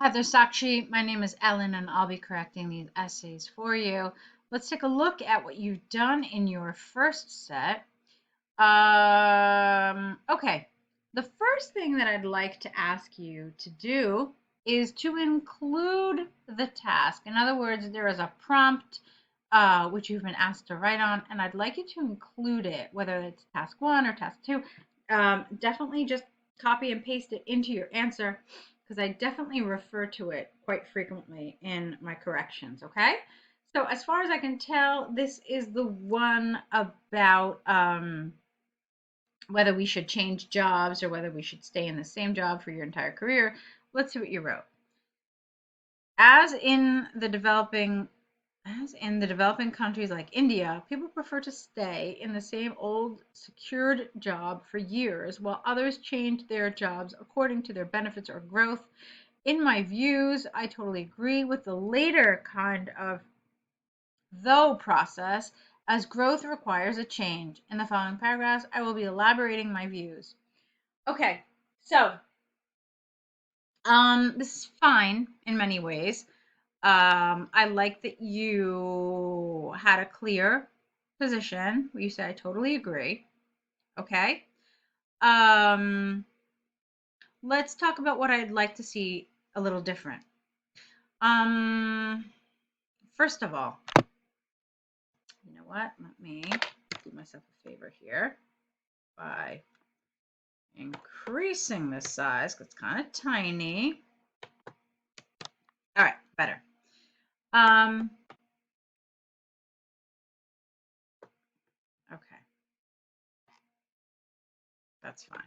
Hi there, Sakshi. My name is Ellen, and I'll be correcting these essays for you. Let's take a look at what you've done in your first set. Okay. The first thing that I'd like to ask you to do is to include the task. In other words, there is a prompt which you've been asked to write on, and I'd like you to include it, whether it's task 1 or task 2. Definitely just copy and paste it into your answer because I definitely refer to it quite frequently in my corrections, okay? So as far as I can tell, this is the one about whether we should change jobs or whether we should stay in the same job for your entire career. Let's see what you wrote. As in the developing countries like India, people prefer to stay in the same old secured job for years while others change their jobs according to their benefits or growth. In my views, I totally agree with the later kind of though process, as growth requires a change. In the following paragraphs, I will be elaborating my views. Okay, so this is fine in many ways. I like that you had a clear position where you said I totally agree. Okay. Um, let's talk about what I'd like to see a little different. Um, first of all, you know what? Let me do myself a favor here by increasing the size because it's kind of tiny. All right, better. Okay, that's fine.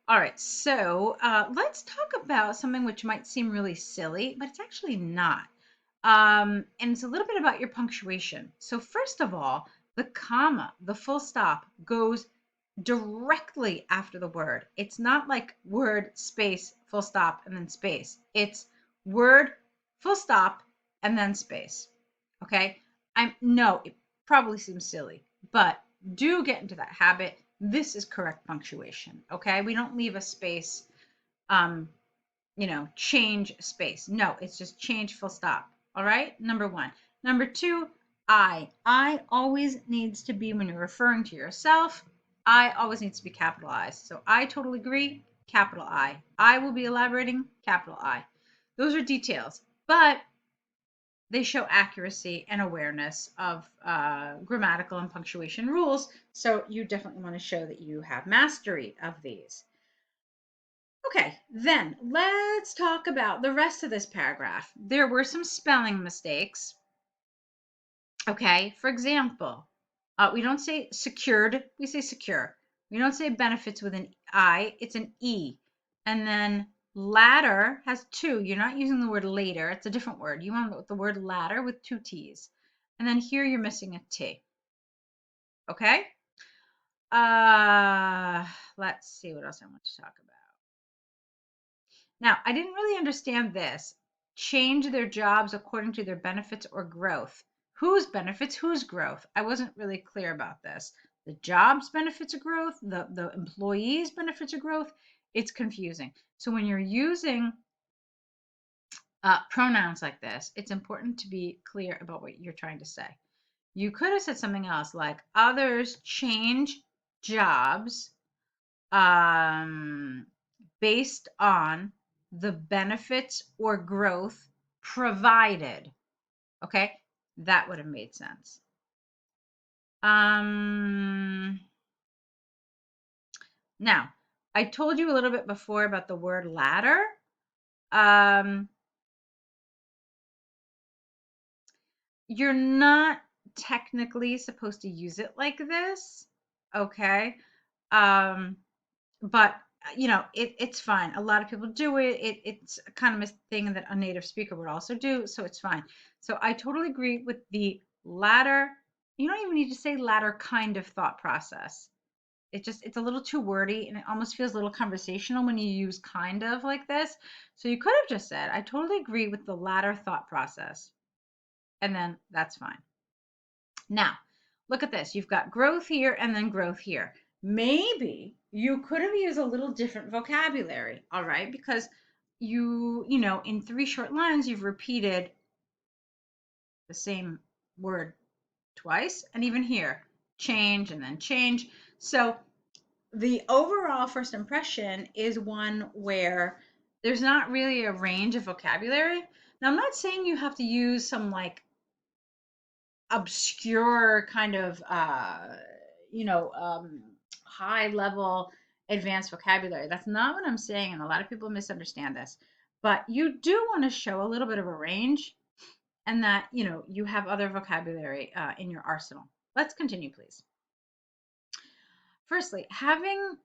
All right, so let's talk about something which might seem really silly, but it's actually not. And it's a little bit about your punctuation. So first of all, the comma, the full stop goes directly after the word. It's not like word, space, full stop, and then space. It's word, full stop, and then space. Okay? No, it probably seems silly, but do get into that habit. This is correct punctuation. Okay? We don't leave a space, change space. No, it's just change full stop. All right? Number one. Number two, I always needs to be when you're referring to yourself. I always needs to be capitalized. So I totally agree. Capital I. I will be elaborating. Capital I. Those are details, but they show accuracy and awareness of grammatical and punctuation rules. So you definitely want to show that you have mastery of these. Okay, then let's talk about the rest of this paragraph. There were some spelling mistakes. Okay, for example, we don't say secured, we say secure. We don't say benefits with an I, it's an E. And then ladder has two. You're not using the word later, it's a different word. You want the word ladder with two T's. And then here you're missing a T. Okay? Let's see what else I want to talk about. Now, I didn't really understand this. Change their jobs according to their benefits or growth. Whose benefits, whose growth? I wasn't really clear about this. The jobs benefits or growth, the employees benefits or growth, it's confusing. So when you're using pronouns like this, it's important to be clear about what you're trying to say. You could have said something else like others change jobs based on the benefits or growth provided. Okay, that would have made sense. Now, I told you a little bit before about the word ladder. You're not technically supposed to use it like this, okay? But it's fine. A lot of people do it. It's kind of a thing that a native speaker would also do, so it's fine. So I totally agree with the latter. You don't even need to say latter kind of thought process. It's a little too wordy and it almost feels a little conversational when you use kind of like this. So you could have just said, I totally agree with the latter thought process. And then that's fine. Now, look at this. You've got growth here and then growth here. Maybe you could have used a little different vocabulary, all right? Because, in 3 short lines, you've repeated the same word twice. And even here, change and then change. So the overall first impression is one where there's not really a range of vocabulary. Now, I'm not saying you have to use some like obscure kind of, high level advanced vocabulary. That's not what I'm saying. And a lot of people misunderstand this. But you do want to show a little bit of a range and that, you have other vocabulary in your arsenal. Let's continue, please. Firstly, having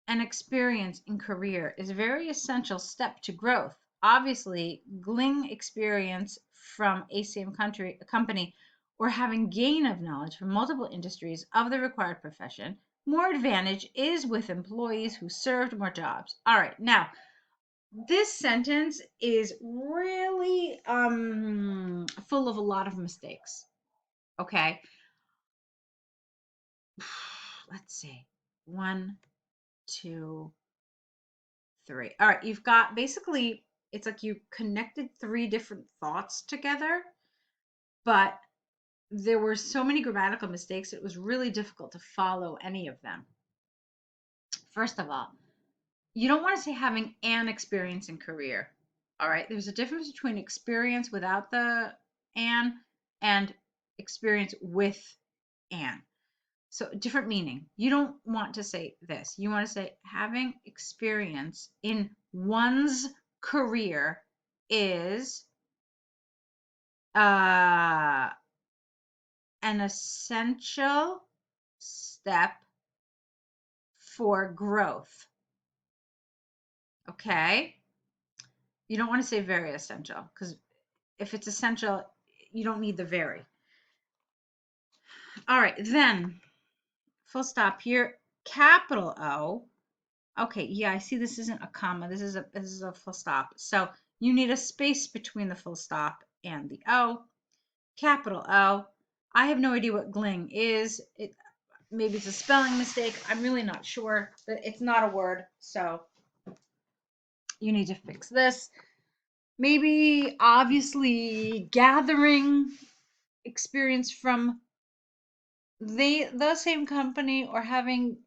an experience in career is a very essential step to growth. Obviously, gleaning experience from a same company or having gain of knowledge from multiple industries of the required profession, more advantage is with employees who served more jobs. All right, now this sentence is really full of a lot of mistakes. Okay, let's see. 1, 2, 3. All right, you've got basically, it's like you connected 3 different thoughts together, but there were so many grammatical mistakes, it was really difficult to follow any of them. First of all, you don't want to say having an experience in career. All right, there's a difference between experience without the and experience with an. So different meaning. You don't want to say this. You want to say having experience in one's career is an essential step for growth. Okay? You don't want to say very essential because if it's essential, you don't need the very. All right, then full stop here. Capital O. Okay, yeah, I see this isn't a comma. This is a full stop. So you need a space between the full stop and the O. Capital O. I have no idea what gling is. Maybe it's a spelling mistake. I'm really not sure, but it's not a word. So you need to fix this. Maybe obviously gathering experience from the same company or having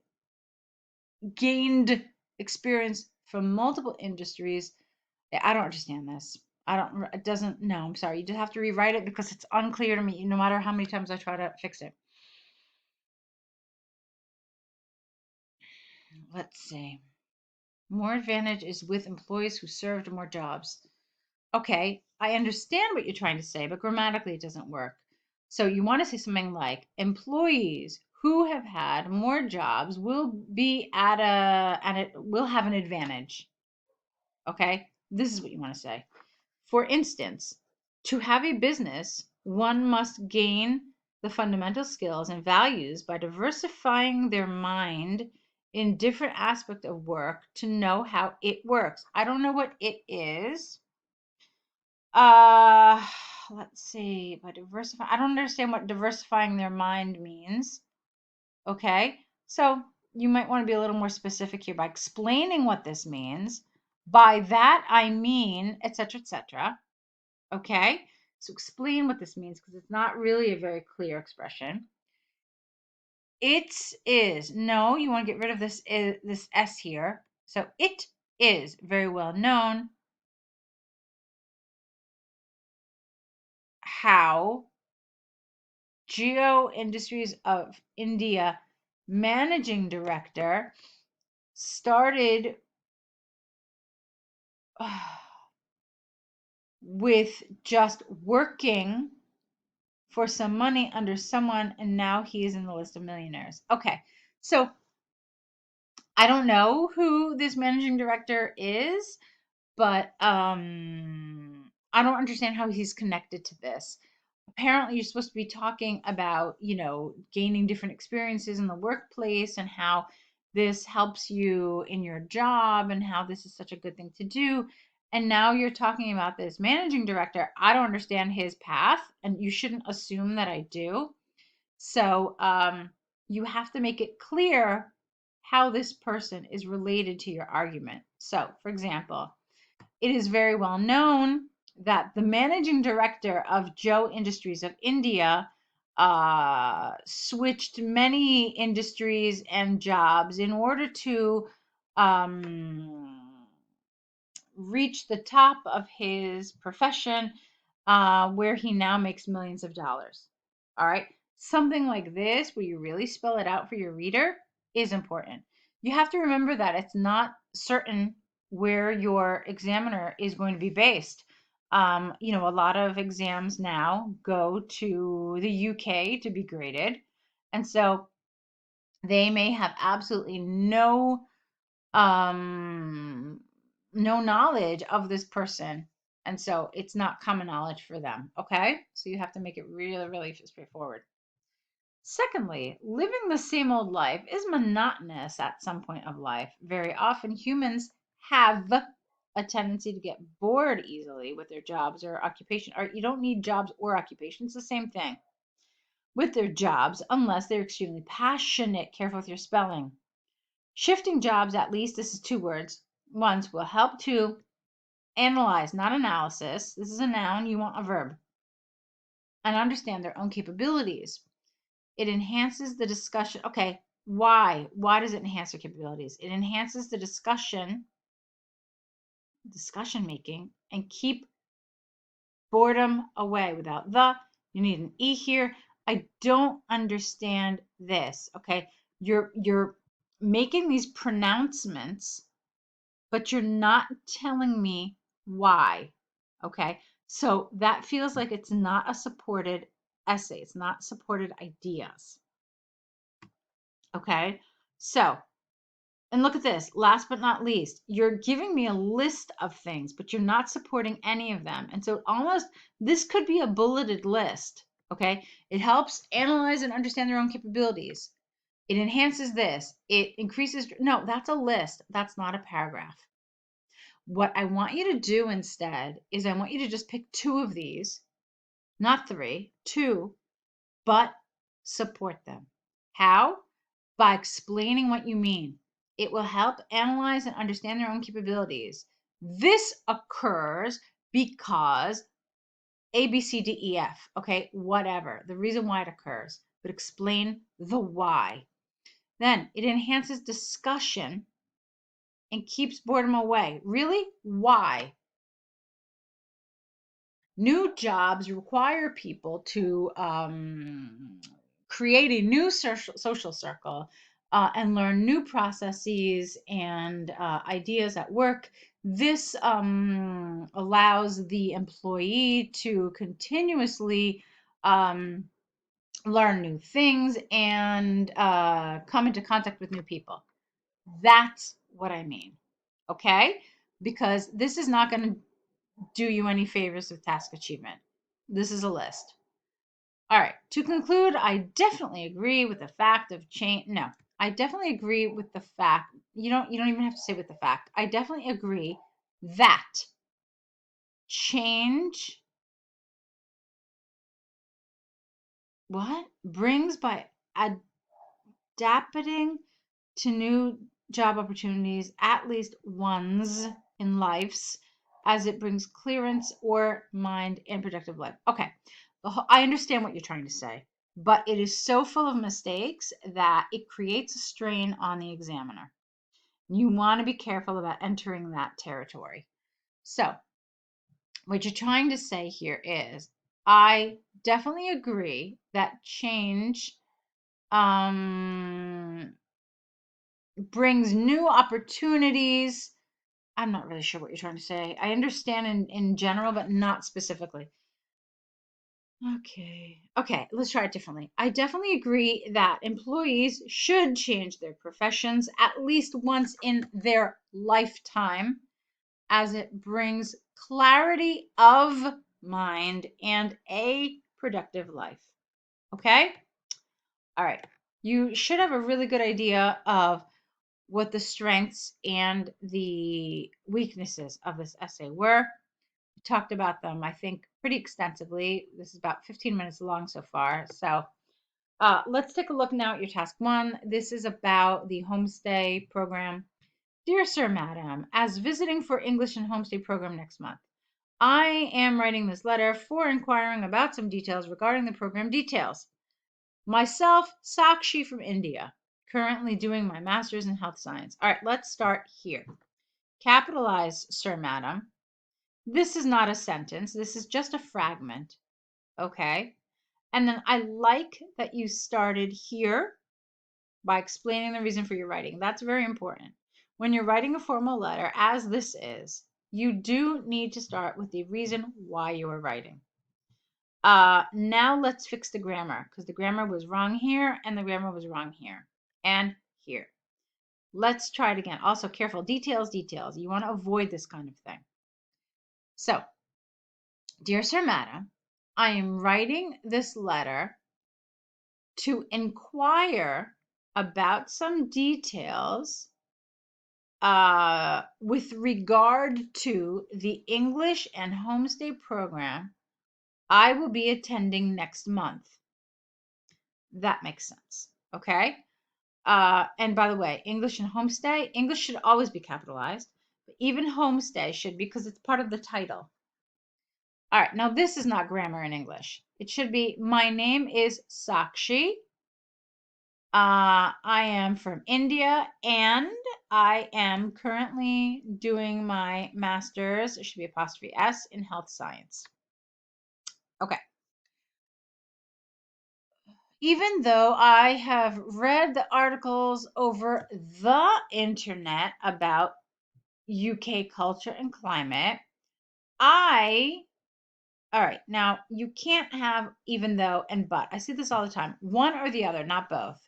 gained experience from multiple industries. I don't understand this. It doesn't, no, I'm sorry. You just have to rewrite it because it's unclear to me no matter how many times I try to fix it. Let's see. More advantage is with employees who served more jobs. Okay, I understand what you're trying to say, but grammatically it doesn't work. So you want to say something like employees who have had more jobs will be will have an advantage. Okay, this is what you want to say. For instance, to have a business, one must gain the fundamental skills and values by diversifying their mind in different aspects of work to know how it works. I don't know what it is. Uh, let's see. By diversify, I don't understand what diversifying their mind means. Okay, so you might want to be a little more specific here by explaining what this means. By that I mean, etc., etc. Okay, so explain what this means because it's not really a very clear expression. It is, no, you want to get rid of this S here. So it is very well known how Geo Industries of India managing director started with just working for some money under someone, and now he is in the list of millionaires. Okay, so I don't know who this managing director is, but I don't understand how he's connected to this. Apparently, you're supposed to be talking about, gaining different experiences in the workplace and how this helps you in your job and how this is such a good thing to do. And now you're talking about this managing director. I don't understand his path, and you shouldn't assume that I do. So you have to make it clear how this person is related to your argument. So, for example, it is very well known that the managing director of Joe Industries of India switched many industries and jobs in order to um, reach the top of his profession, where he now makes millions of dollars. All right. Something like this, where you really spell it out for your reader, is important. You have to remember that it's not certain where your examiner is going to be based. A lot of exams now go to the UK to be graded. And so they may have absolutely um no knowledge of this person, and so it's not common knowledge for them. Okay, so you have to make it really, really straightforward. Secondly, living the same old life is monotonous at some point of life. Very often humans have a tendency to get bored easily with their jobs or occupation. Or you don't need jobs or occupation, it's the same thing with their jobs, unless they're extremely passionate. Careful with your spelling. Shifting jobs, at least, this is two words, once, will help to analyze, not analysis. This is a noun, you want a verb. And understand their own capabilities. It enhances the discussion. Okay, why? Why does it enhance their capabilities? It enhances the discussion making, and keep boredom away. Without the, you need an E here. I don't understand this. Okay, you're making these pronouncements, but you're not telling me why. Okay, so that feels like it's not a supported essay, it's not supported ideas. Okay, so, and look at this, last but not least, you're giving me a list of things, but you're not supporting any of them. And so, almost, this could be a bulleted list. Okay, it helps analyze and understand their own capabilities. It enhances this, it increases. No, that's a list, that's not a paragraph. What I want you to do instead is I want you to just pick two of these, not three, two, but support them. How? By explaining what you mean. It will help analyze and understand their own capabilities. This occurs because A, B, C, D, E, F, okay, whatever, the reason why it occurs, but explain the why. Then it enhances discussion and keeps boredom away. Really? Why? New jobs require people to create a new social circle, and learn new processes and ideas at work. This allows the employee to continuously learn new things and come into contact with new people. That's what I mean. Okay? Because this is not going to do you any favors with task achievement. This is a list. All right. To conclude, I definitely agree with the fact of change. No, I definitely agree with the fact. You don't even have to say with the fact. I definitely agree that change what brings by adapting to new job opportunities at least once in lives, as it brings clearance or mind and productive life. Okay, I understand what you're trying to say, but it is so full of mistakes that it creates a strain on the examiner. You want to be careful about entering that territory. So, what you're trying to say here is, I definitely agree that change um, brings new opportunities. I'm not really sure what you're trying to say. I understand in general, but not specifically. Okay, let's try it differently. I definitely agree that employees should change their professions at least once in their lifetime, as it brings clarity of mind and a productive life. Okay? All right. You should have a really good idea of what the strengths and the weaknesses of this essay were. We talked about them, I think, pretty extensively. This is about 15 minutes long so far. So let's take a look now at your task one. This is about the homestay program. Dear Sir, Madam, as visiting for English and Homestay program next month, I am writing this letter for inquiring about some details regarding the program details. Myself, Sakshi from India, currently doing my master's in health science. All right, let's start here. Capitalize, Sir, Madam. This is not a sentence. This is just a fragment. Okay. And then I like that you started here by explaining the reason for your writing. That's very important. When you're writing a formal letter, as this is, you do need to start with the reason why you are writing. Now let's fix the grammar, because the grammar was wrong here and the grammar was wrong here and here. Let's try it again. Also, careful. Details, details. You want to avoid this kind of thing. So, dear Sir, Madam, I am writing this letter to inquire about some details with regard to the English and Homestay program I will be attending next month. That makes sense. Okay. And by the way, English and Homestay, English should always be capitalized, but even Homestay should, because it's part of the title. All right. Now, this is not grammar in English. It should be, my name is Sakshi. I am from India and I am currently doing my master's, it should be apostrophe S, in health science. Okay. Even though I have read the articles over the internet about UK culture and climate, all right, now you can't have even though and but. I see this all the time. One or the other, not both.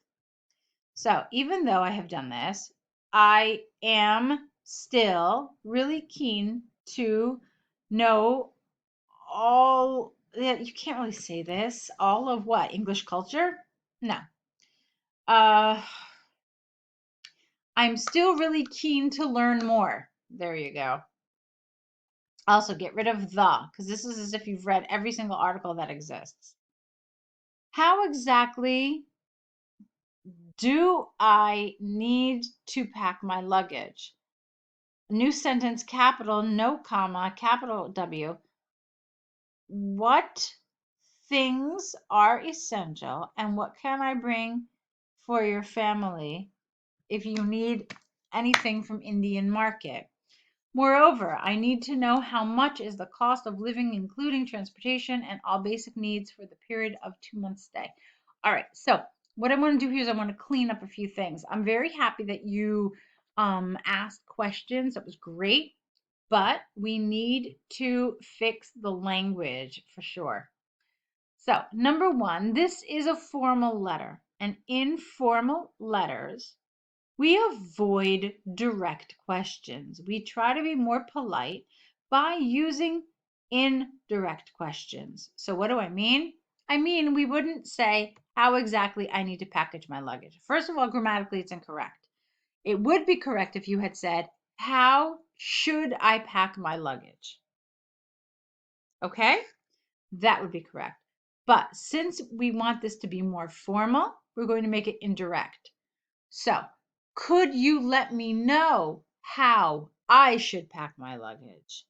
So even though I have done this, I am still really keen to know all, you can't really say this, all of what? English culture? No. I'm still really keen to learn more. There you go. Also, get rid of the, because this is as if you've read every single article that exists. How exactly do I need to pack my luggage? New sentence, capital, no comma, capital W. What things are essential and what can I bring for your family if you need anything from Indian market? Moreover, I need to know how much is the cost of living, including transportation and all basic needs for the period of 2 months stay. All right, so what I want to do here is I want to clean up a few things. I'm very happy that you asked questions. That was great, but we need to fix the language for sure. So, number one, this is a formal letter, and in formal letters, we avoid direct questions. We try to be more polite by using indirect questions. So, what do I mean? I mean, we wouldn't say how exactly I need to package my luggage. First of all, grammatically, it's incorrect. It would be correct if you had said, how should I pack my luggage? Okay, that would be correct. But since we want this to be more formal, we're going to make it indirect. So, could you let me know how I should pack my luggage?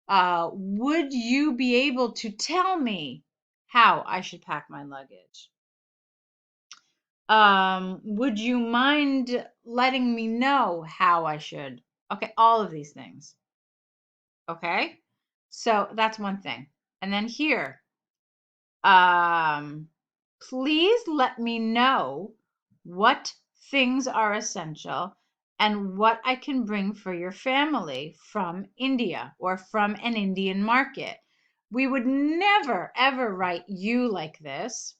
Would you be able to tell me how I should pack my luggage? Would you mind letting me know how I should? Okay, all of these things. Okay, so that's one thing. And then here, please let me know what things are essential and what I can bring for your family from India or from an Indian market. We would never, ever write you like this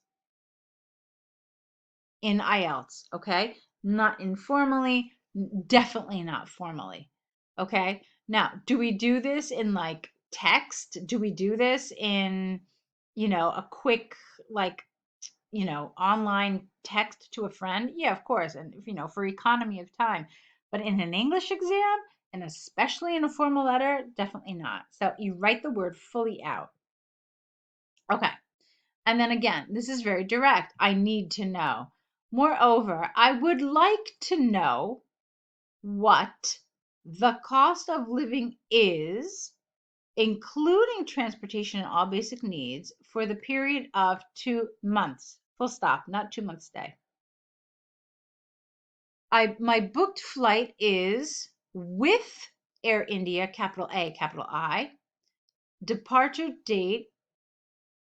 in IELTS, okay? Not informally, definitely not formally, okay? Now, do we do this in like text? Do we do this in, a quick, like, online text to a friend? Yeah, of course. And, for economy of time. But in an English exam, and especially in a formal letter, definitely not. So you write the word fully out. Okay. And then again, this is very direct. I need to know. Moreover, I would like to know what The cost of living is, including transportation and all basic needs, for the period of 2 months. Full stop, not 2 months stay. My booked flight is with Air India, capital A, capital I. Departure date,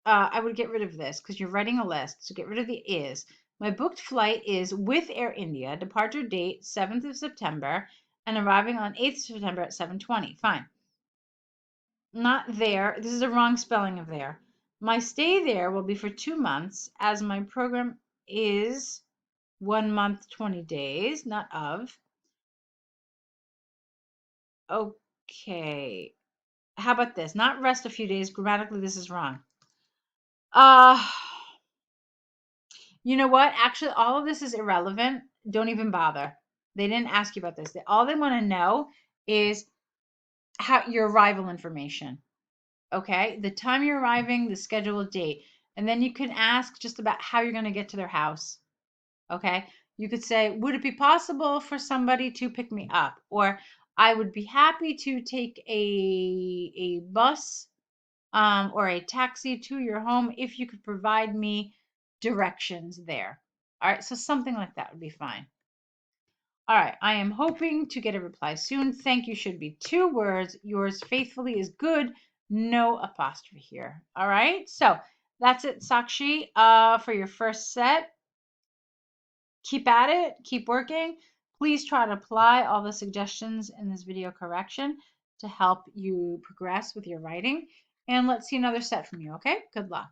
I would get rid of this because you're writing a list, so get rid of the is. My booked flight is with Air India, departure date 7th of September, and arriving on 8th of September at 7:20. Fine. Not there. This is a wrong spelling of there. My stay there will be for 2 months, as my program is 1 month, 20 days, not of. Okay. How about this? Not rest a few days. Grammatically, this is wrong. Uh, you know what? Actually, all of this is irrelevant. Don't even bother. They didn't ask you about this. All they want to know is how your arrival information. Okay? The time you're arriving, the scheduled date. And then you can ask just about how you're going to get to their house. Okay? You could say, would it be possible for somebody to pick me up? Or I would be happy to take a bus or a taxi to your home if you could provide me directions there. All right, so something like that would be fine. All right, I am hoping to get a reply soon. Thank you should be 2 words. Yours faithfully is good. No apostrophe here. All right, so that's it, Sakshi, for your first set. Keep at it, keep working. Please try to apply all the suggestions in this video correction to help you progress with your writing. And let's see another set from you, okay? Good luck.